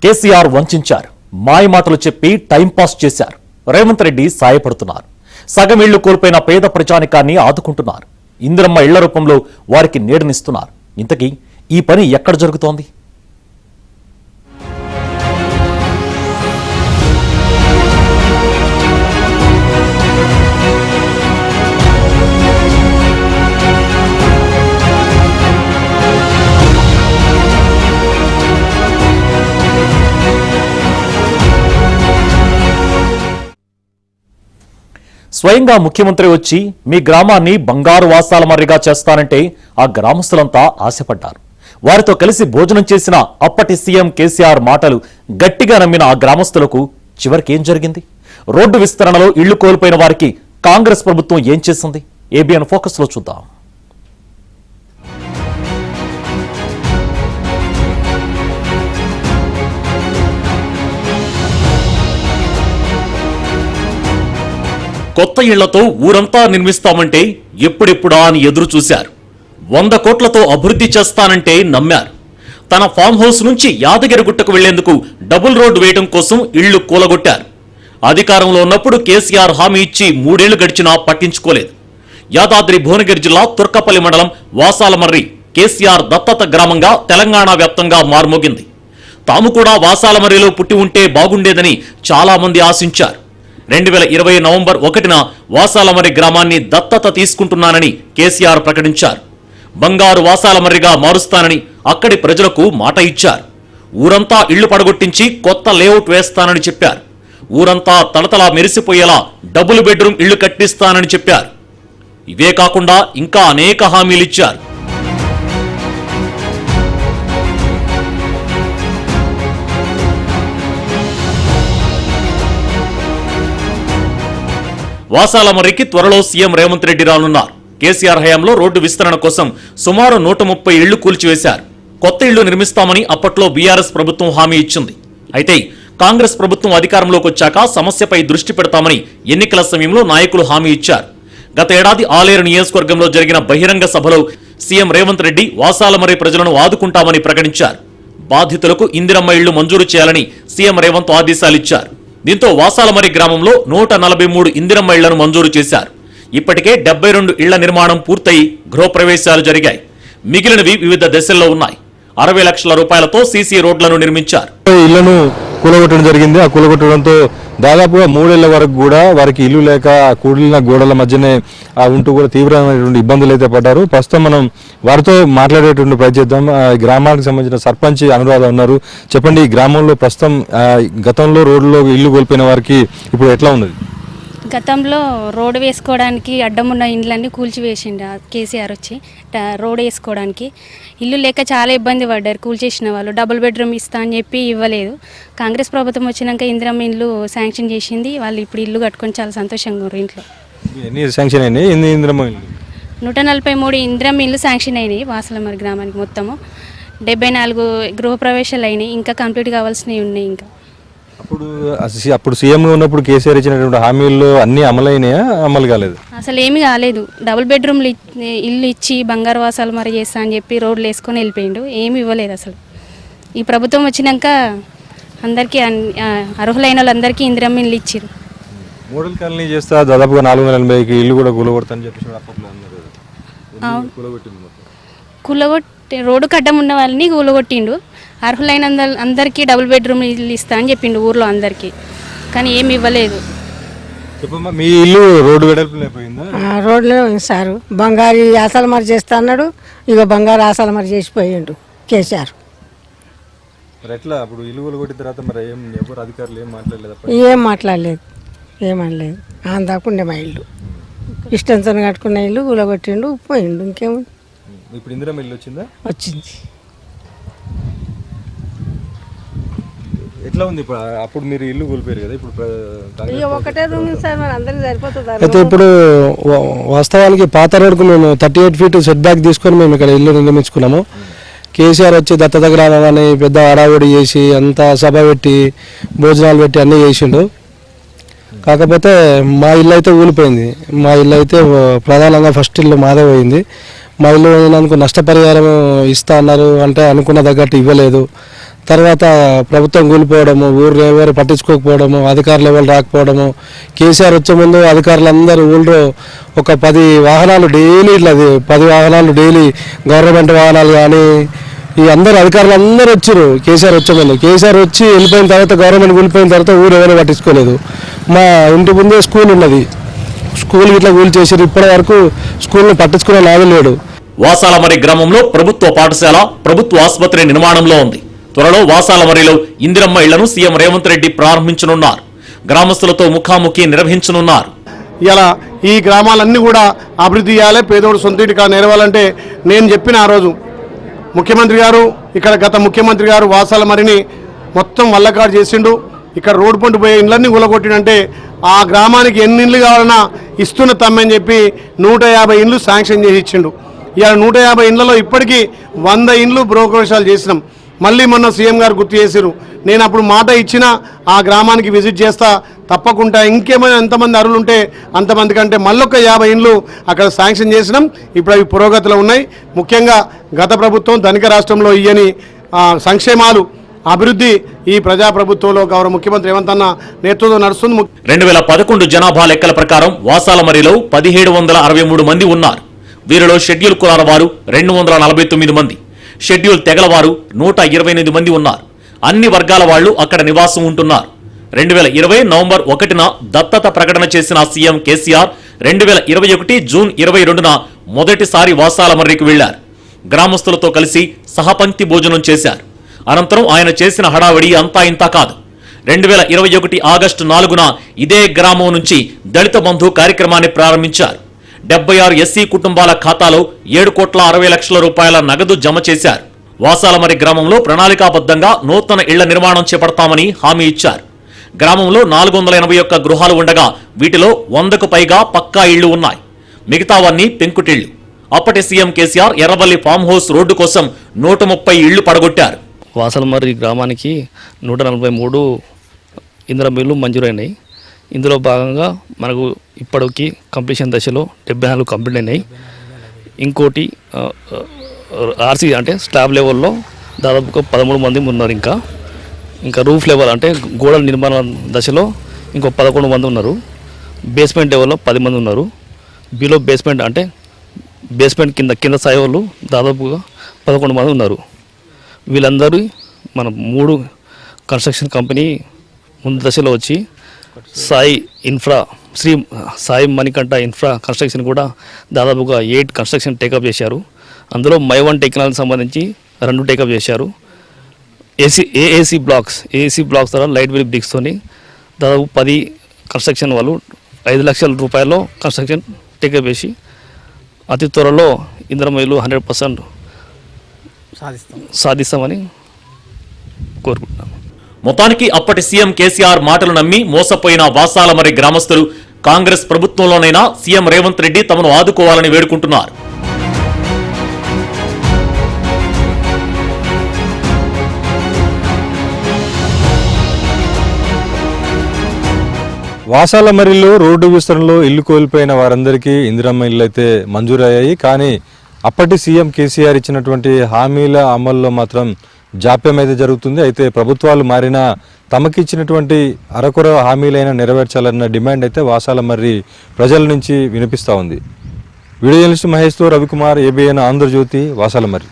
కేసీఆర్ వంచారు, మాయమాటలు చెప్పి టైంపాస్ చేశారు. రేవంత్ రెడ్డి సాయపడుతున్నారు. సగం ఇళ్లు కోల్పోయిన పేద ప్రజానికాన్ని ఆదుకుంటున్నారు. ఇందిరమ్మ ఇళ్ల రూపంలో వారికి నీడనిస్తున్నారు. ఇంతకీ ఈ పని ఎక్కడ జరుగుతోంది? స్వయంగా ముఖ్యమంత్రి వచ్చి మీ గ్రామాన్ని బంగారు వాసాల మర్రిగా చేస్తానంటే ఆ గ్రామస్తులంతా ఆశపడ్డారు. వారితో కలిసి భోజనం చేసిన అప్పటి సీఎం కేసీఆర్ మాటలు గట్టిగా నమ్మిన ఆ గ్రామస్తులకు చివరికి ఏం జరిగింది? రోడ్డు విస్తరణలో ఇళ్లు కోల్పోయిన వారికి కాంగ్రెస్ ప్రభుత్వం ఏం చేసింది? ఏబిఎన్ ఫోకస్ లో చూద్దాం. కొత్త ఇళ్లతో ఊరంతా నిర్మిస్తామంటే ఎప్పుడెప్పుడా అని ఎదురు చూశారు. 100 కోట్లతో అభివృద్ధి చేస్తానంటే నమ్మారు. తన ఫామ్ హౌస్ నుంచి యాదగిరిగుట్టకు వెళ్లేందుకు డబుల్ రోడ్డు వేయడం కోసం ఇళ్లు కూలగొట్టారు. అధికారంలో ఉన్నప్పుడు కేసీఆర్ హామీ ఇచ్చి 3 ఏళ్లు గడిచినా పట్టించుకోలేదు. యాదాద్రి భువనగిరి జిల్లా తుర్కపల్లి మండలం వాసాలమర్రి కేసీఆర్ దత్తత గ్రామంగా తెలంగాణ వ్యాప్తంగా మార్మోగింది. తాము కూడా వాసాలమర్రిలో పుట్టి ఉంటే బాగుండేదని చాలా మంది ఆశించారు. 2020 నవంబర్ 1న వాసాలమర్రి గ్రామాన్ని దత్తత తీసుకుంటున్నానని కేసీఆర్ ప్రకటించారు. బంగారు వాసాలమర్రిగా మారుస్తానని అక్కడి ప్రజలకు మాట ఇచ్చారు. ఊరంతా ఇళ్లు పడగొట్టించి కొత్త లేఅవుట్ వేస్తానని చెప్పారు. ఊరంతా తలతలా మెరిసిపోయేలా డబుల్ బెడ్రూమ్ ఇళ్లు కట్టిస్తానని చెప్పారు. ఇవే కాకుండా ఇంకా అనేక హామీలిచ్చారు. వాసాలమర్రికి త్వరలో సీఎం రేవంత్ రెడ్డి రానున్నారు. కేసీఆర్ హయాంలో రోడ్డు విస్తరణ కోసం సుమారు 130 ఇళ్లు కూల్చివేశారు. కొత్త ఇళ్లు నిర్మిస్తామని అప్పట్లో బీఆర్ఎస్ ప్రభుత్వం హామీ ఇచ్చింది. అయితే కాంగ్రెస్ ప్రభుత్వం అధికారంలోకి వచ్చాక సమస్యపై దృష్టి పెడతామని ఎన్నికల సమయంలో నాయకులు హామీ ఇచ్చారు. గత ఏడాది ఆలేరు నియోజకవర్గంలో జరిగిన బహిరంగ సభలో సీఎం రేవంత్ రెడ్డి వాసాలమర్రి ప్రజలను ఆదుకుంటామని ప్రకటించారు. బాధితులకు ఇందిరమ్మ ఇళ్లు మంజూరు చేయాలని సీఎం రేవంత్ ఆదేశాలిచ్చారు. దీంతో వాసాలమర్రి గ్రామంలో 143 ఇందిరమ్మ ఇళ్లను మంజూరు చేశారు. ఇప్పటికే 72 ఇళ్ల నిర్మాణం పూర్తయి గృహప్రవేశాలు జరిగాయి. మిగిలినవి వివిధ దశల్లో ఉన్నాయి. 60 లక్షల రూపాయలతో సీసీ రోడ్లను నిర్మించారు. ఇళ్లను కూలగొట్టడం జరిగింది. ఆ కూలగొట్టడంతో దాదాపుగా 3 ఏళ్ల వరకు కూడా వారికి ఇల్లు లేక కూడిన గోడల మధ్యనే ఉంటూ కూడా తీవ్రమైనటువంటి ఇబ్బందులు అయితే పడ్డారు. ప్రస్తుతం మనం వారితో మాట్లాడేటువంటి ప్రయత్నిద్దాం. గ్రామానికి సంబంధించిన సర్పంచ్ అనురాధ ఉన్నారు. చెప్పండి, ఈ గ్రామంలో ప్రస్తుతం గతంలో రోడ్లో ఇల్లు కోల్పోయిన వారికి ఇప్పుడు ఎట్లా ఉన్నది? గతంలో రోడ్డు వేసుకోవడానికి అడ్డమున్న ఇండ్లన్నీ కూల్చివేసిండు కేసీఆర్ వచ్చి రోడ్ వేసుకోవడానికి. ఇల్లు లేక చాలా ఇబ్బంది పడ్డారు కూల్చేసిన వాళ్ళు. డబుల్ బెడ్రూమ్ ఇస్తా అని చెప్పి ఇవ్వలేదు. కాంగ్రెస్ ప్రభుత్వం వచ్చినాక ఇందిరమ్మ ఇల్లు శాంక్షన్ చేసింది. వాళ్ళు ఇప్పుడు ఇల్లు కట్టుకొని చాలా సంతోషంగా ఉన్నారు. ఇంట్లో ఎన్ని శాంక్షన్ అయినాయి? 143 ఇందిరమ్మ ఇల్లు శాంక్షన్ అయినాయి. వాసాలమర్రి గ్రామానికి మొత్తము 74 గృహప్రవేశాలు అయినాయి. ఇంకా కంప్లీట్ కావాల్సినవి ఉన్నాయి. ఇంకా అప్పుడు సీఎంగా ఉన్నప్పుడు కేసీఆర్ ఇచ్చినటువంటి హామీల్లో అన్ని అమలైనాయా, అమలు కాలేదు? అసలు ఏమీ కాలేదు. డబుల్ బెడ్రూమ్లు ఇల్లు ఇచ్చి బంగారు వాసాలమర్రి చేస్తా అని చెప్పి రోడ్లు వేసుకొని వెళ్ళిపోయిండు. ఏమి ఇవ్వలేదు అసలు. ఈ ప్రభుత్వం వచ్చినాక అందరికీ అర్హులైన వాళ్ళందరికీ ఇందిరమ్మ ఇల్లు ఇచ్చారు. మోడల్ కాలనీ చేస్తా దాదాపుగా 480కి ఇల్లు కూడా కూలగొడతాని చెప్పేసి కూలగొట్టి రోడ్డు కడ్డం ఉన్న వాళ్ళని కూలగొట్టిండు. అర్హులైన అందరికీ డబుల్ బెడ్రూమ్ ఇల్లు ఇస్తా అని చెప్పిండు ఊర్లో అందరికీ. కానీ ఏమి ఇవ్వలేదు. మీ ఇల్లు రోడ్డు వెడల్పులేకపోయిందా? రోడ్లో సార్ బంగారు ఆసాలమర్రి చేస్తా అన్నాడు. ఇక బంగారు ఆసాలమర్రి చేసిపోయిండు కేసీఆర్. ఎట్లా అప్పుడు ఇల్లు కొట్టిన తర్వాత మరి ఎవరు అధికారులు ఏం మాట్లాడలేదు, ఏమనలేదు. అందాకుండే మా ఇల్లు ఇష్టంతో కట్టుకున్న ఇల్లు కూలగొట్టిండు, పోయిండు. ఇంకేముంది? ఇప్పుడు ఇందిరమ్మ ఇల్లు వచ్చిందా? వచ్చింది. ఎట్లా ఉంది? అప్పుడు మీరు ఇల్లు కోల్పోయారు కదా, ఇప్పుడు ఒకటే రూమ్ సార్, మరి అందరికి సరిపోతుంది. అయితే ఇప్పుడు వాస్తవానికి పాత రోడ్కు మేము 38 ఫీట్ సెట్ బ్యాక్ తీసుకొని మేము ఇక్కడ ఇల్లు నిర్మించుకున్నాము. కేసీఆర్ వచ్చి దత్తత గ్రామాన్ని పెద్ద హడావుడి చేసి అంతా సభ పెట్టి భోజనాలు పెట్టి అన్నీ చేసిండు. కాకపోతే మా ఇల్లు అయితే ఊలిపోయింది. మా ఇల్లు అయితే ప్రధానంగా ఫస్ట్ ఇల్లు మాదే పోయింది. మా ఇల్లు పోయినందుకు నష్టపరిహారం ఇస్తా అన్నారు. అంటే అనుకున్న తగ్గట్టు ఇవ్వలేదు. తర్వాత ప్రభుత్వం కూలిపోవడము, ఊరు ఎవరు పట్టించుకోకపోవడము, అధికారులు ఎవరు రాకపోవడము. కేసీఆర్ వచ్చే ముందు అధికారులందరూ ఊళ్ళో ఒక 10 వాహనాలు డైలీ, ఇట్లా 10 వాహనాలు డైలీ గవర్నమెంట్ వాహనాలు కానీ ఈ అందరు అధికారులు అందరూ వచ్చారు కేసీఆర్ వచ్చే ముందు. కేసీఆర్ వచ్చి వెళ్ళిపోయిన తర్వాత, గవర్నమెంట్ కూలిపోయిన తర్వాత ఊరు ఎవరు పట్టించుకోలేదు. మా ఇంటి ముందే స్కూల్ ఉన్నది, స్కూల్ ఇట్లా కూలి చేశారు. ఇప్పటి వరకు స్కూల్ని పట్టించుకునే లాభం లేడు. వాసాలమరి గ్రామంలో ప్రభుత్వ పాఠశాల, ప్రభుత్వ ఆసుపత్రి నిర్మాణంలో ఉంది. త్వరలో వాసాలమరిలో ఇందిరమ్మ ఇళ్లను సీఎం రేవంత్ రెడ్డి ప్రారంభించనున్నారు. గ్రామస్తులతో ముఖాముఖి నిర్వహించనున్నారు. ఇలా ఈ గ్రామాలన్నీ కూడా అభివృద్ధి చేయాలి, పేదోడు సొంతింటి కాడ నెరవాలంటే నేను చెప్పిన ఆ రోజు ముఖ్యమంత్రి గారు, ఇక్కడ గత ముఖ్యమంత్రి గారు వాసాలమరిని మొత్తం వల్లకాడు చేసిండు. ఇక్కడ రోడ్డు పంట పోయే ఇండ్లన్నీ కూలగొట్టినంటే ఆ గ్రామానికి ఎన్ని ఇండ్లు కావాలన్నా ఇస్తున్న తమ్మని చెప్పి 150 ఇండ్లు శాంక్షన్ చేసి ఇచ్చిండు. ఇవాళ 150 ఇండ్లలో ఇప్పటికీ 100 ఇండ్లు బ్రోకరేషాలు చేసినాం. మళ్ళీ మొన్న సీఎం గారు గుర్తు చేశారు. నేను అప్పుడు మాట ఇచ్చినా ఆ గ్రామానికి విజిట్ చేస్తా, తప్పకుండా ఇంకేమైనా ఎంతమంది అరువులు ఉంటే అంతమంది కంటే మళ్ళొక 50 ఇండ్లు అక్కడ శాంక్షన్ చేసినాం. ఇప్పుడు అవి పురోగతిలో ఉన్నాయి. ముఖ్యంగా గత ప్రభుత్వం ధనిక రాష్ట్రంలో ఇయ్యని సంక్షేమాలు, అభివృద్ధి ఈ ప్రజాప్రభుత్వంలో గౌరవ ముఖ్యమంత్రి రేవంత్ అన్న నేతృత్వం నడుస్తుంది. 2011 జనాభా లెక్కల ప్రకారం వాసాలమరిలో 1763 మంది ఉన్నారు. వీరిలో షెడ్యూల్ కులాల వారు 249 మంది, షెడ్యూల్ తెగల వారు 128 మంది ఉన్నారు. అన్ని వర్గాల వాళ్లు అక్కడ నివాసం ఉంటున్నారు. 2020 నవంబర్ 1న దత్తత ప్రకటన చేసిన సీఎం కేసీఆర్ 2021 జూన్ 22న మొదటిసారి వాసాలమర్రికి వెళ్లారు. గ్రామస్తులతో కలిసి సహపంక్తి భోజనం చేశారు. అనంతరం ఆయన చేసిన హడావిడి అంతా ఇంతా కాదు. 2021 ఆగస్టు 4న ఇదే గ్రామం నుంచి దళిత బంధు కార్యక్రమాన్ని ప్రారంభించారు. 76 ఎస్సీ కుటుంబాల ఖాతాలో 7,60,00,000 రూపాయల నగదు జమ చేశారు. వాసాలమరి గ్రామంలో ప్రణాళికాబద్ధంగా నూతన ఇళ్ల నిర్మాణం చేపడతామని హామీ ఇచ్చారు. గ్రామంలో 481 గృహాలు ఉండగా వీటిలో 100కు పైగా పక్కా ఇళ్లు ఉన్నాయి. మిగతావన్నీ పెంకుటిళ్లు. అప్పటి CM KCR Errabelli farm house road కోసం 130 ఇళ్లు పడగొట్టారు. వాసాలమర్రి గ్రామానికి 143 ఇందిరమ్మ ఇళ్లు మంజూరైనాయి. ఇందులో భాగంగా మనకు ఇప్పటికి కంప్లీషన్ దశలో 74 కంప్లీట్ అయినాయి. ఇంకోటి ఆర్సీ అంటే స్లాబ్ లెవెల్లో దాదాపుగా 13 మంది ఉన్నారు. ఇంకా రూఫ్ లెవెల్ అంటే గోడల నిర్మాణ దశలో ఇంకో 11 మంది ఉన్నారు. బేస్మెంట్ లెవెల్లో 10 మంది ఉన్నారు. బిలో బేస్మెంట్ అంటే బేస్మెంట్ కింద స్థాయి వాళ్ళు దాదాపుగా 11 మంది ఉన్నారు. వీళ్ళందరూ మన 3 కన్స్ట్రక్షన్ కంపెనీ ముందు దశలో వచ్చి సాయి మణికంఠ ఇన్ఫ్రా కన్స్ట్రక్షన్ కూడా దాదాపుగా 8 కన్స్ట్రక్షన్ టేకప్ చేశారు. అందులో మై1 టెక్నాలజీ సంబంధించి 2 టేకప్ చేశారు. ఏఏసీ బ్లాక్స్ ద్వారా లైట్ వెయిట్ బ్రిక్స్తోని దాదాపు 10 కన్స్ట్రక్షన్ వాళ్ళు 5 లక్షల రూపాయల్లో కన్స్ట్రక్షన్ టేకప్ చేసి అతి త్వరలో ఇందిరమ్మ ఇల్లు 100% సాధిస్తామని కోరుకుంటున్నాము. మొత్తానికి అప్పటి సీఎం కేసీఆర్ మాటలు నమ్మి మోసపోయిన వాసాలమరి గ్రామస్తులు కాంగ్రెస్ ప్రభుత్వంలోనైనా సీఎం రేవంత్ రెడ్డి తమను ఆదుకోవాలని వేడుకుంటున్నారు. వాసాలమరిలో రోడ్డు విస్తరణలో ఇల్లు కోల్పోయిన వారందరికీ ఇందిరమ్మ ఇల్లు అయితే మంజూరయ్యాయి. కానీ అప్పటి సీఎం కేసీఆర్ ఇచ్చినటువంటి హామీల అమల్లో మాత్రం జాప్యం అయితే జరుగుతుంది. అయితే ప్రభుత్వాలు మారినా తమకిచ్చినటువంటి అరకొర హామీలైనా నెరవేర్చాలన్న డిమాండ్ అయితే వాసాలమర్రి ప్రజల నుంచి వినిపిస్తూ ఉంది. వీడియో జర్నలిస్ట్ మహేష్తో రవికుమార్, ఏబిఎన్ ఆంధ్రజ్యోతి, వాసాలమర్రి.